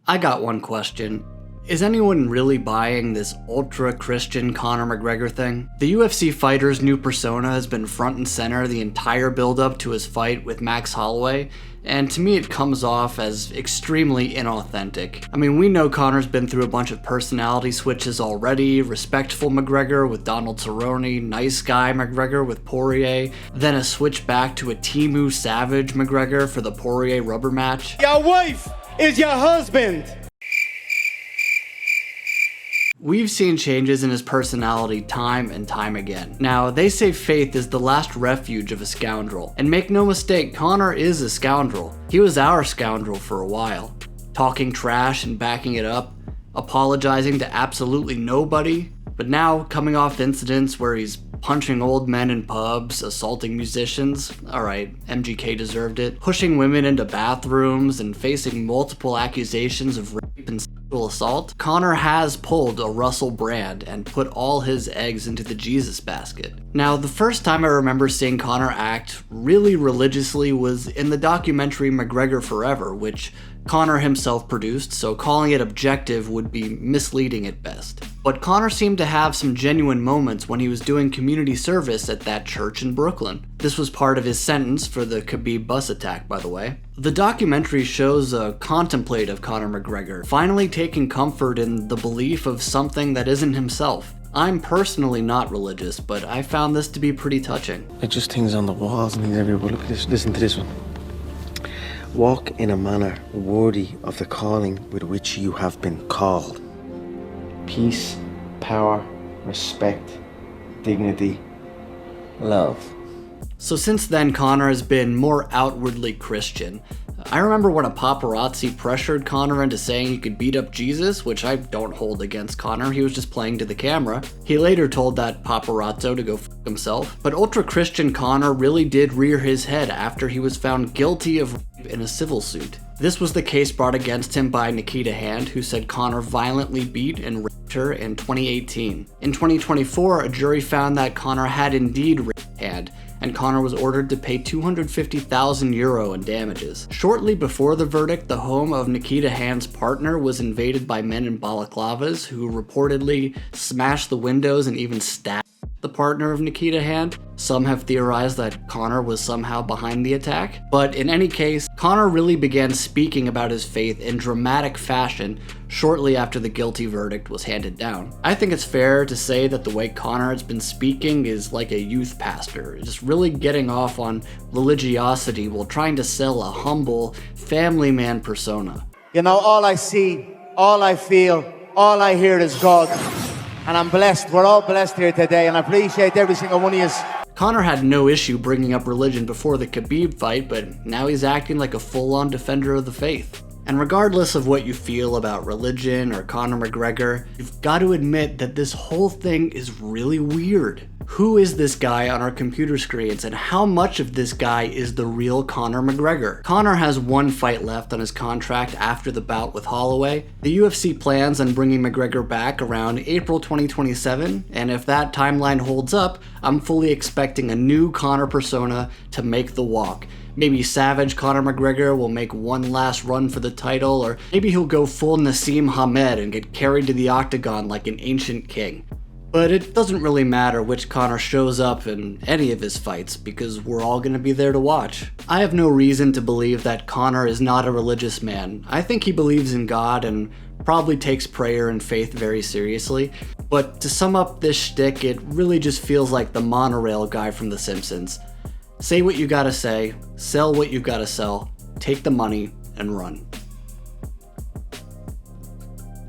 I got one question. Is anyone really buying this ultra-Christian Conor McGregor thing? The UFC fighter's new persona has been front and center the entire build-up to his fight with Max Holloway, and to me it comes off as extremely inauthentic. I mean, we know Conor's been through a bunch of personality switches already: respectful McGregor with Donald Cerrone, nice guy McGregor with Poirier, then a switch back to a Temu Savage McGregor for the Poirier rubber match. Your wife is your husband! We've seen changes in his personality time and time again. Now, they say faith is the last refuge of a scoundrel. And make no mistake, Conor is a scoundrel. He was our scoundrel for a while. Talking trash and backing it up, apologizing to absolutely nobody, but now coming off incidents where he's punching old men in pubs, assaulting musicians, alright, MGK deserved it, pushing women into bathrooms, and facing multiple accusations of rape and sexual assault, Conor has pulled a Russell Brand and put all his eggs into the Jesus basket. Now, the first time I remember seeing Conor act really religiously was in the documentary McGregor Forever, which Conor himself produced, so calling it objective would be misleading at best. But Conor seemed to have some genuine moments when he was doing community service at that church in Brooklyn. This was part of his sentence for the Khabib bus attack, by the way. The documentary shows a contemplative Conor McGregor, finally taking comfort in the belief of something that isn't himself. I'm personally not religious, but I found this to be pretty touching. It's just things on the walls and things everywhere. Look at this, listen to this one. Walk in a manner worthy of the calling with which you have been called. Peace, power, respect, dignity, love. So since then, Conor has been more outwardly Christian. I remember when a paparazzi pressured Conor into saying he could beat up Jesus, which I don't hold against Conor, he was just playing to the camera. He later told that paparazzo to go f*** himself. But ultra-Christian Conor really did rear his head after he was found guilty of rape in a civil suit. This was the case brought against him by Nikita Hand, who said Conor violently beat and raped her in 2018. In 2024, a jury found that Conor had indeed raped Hand, and Conor was ordered to pay €250,000 in damages. Shortly before the verdict, the home of Nikita Hand's partner was invaded by men in balaclavas who reportedly smashed the windows and even stabbed the partner of Nikita Hand. Some have theorized that Conor was somehow behind the attack, but in any case, Conor really began speaking about his faith in dramatic fashion shortly after the guilty verdict was handed down. I think it's fair to say that the way Conor has been speaking is like a youth pastor, just really getting off on religiosity while trying to sell a humble, family man persona. You know, all I see, all I feel, all I hear is God. And I'm blessed. We're all blessed here today, and I appreciate every single one of you. Conor had no issue bringing up religion before the Khabib fight, but now he's acting like a full-on defender of the faith. And regardless of what you feel about religion or Conor McGregor, you've got to admit that this whole thing is really weird. Who is this guy on our computer screens, and how much of this guy is the real Conor McGregor? Conor has one fight left on his contract after the bout with Holloway. The UFC plans on bringing McGregor back around April 2027, and if that timeline holds up, I'm fully expecting a new Conor persona to make the walk. Maybe Savage Conor McGregor will make one last run for the title, or maybe he'll go full Nassim Hamed and get carried to the octagon like an ancient king. But it doesn't really matter which Conor shows up in any of his fights, because we're all going to be there to watch. I have no reason to believe that Conor is not a religious man. I think he believes in God and probably takes prayer and faith very seriously. But to sum up this shtick, it really just feels like the monorail guy from The Simpsons. Say what you gotta say, sell what you gotta sell, take the money, and run.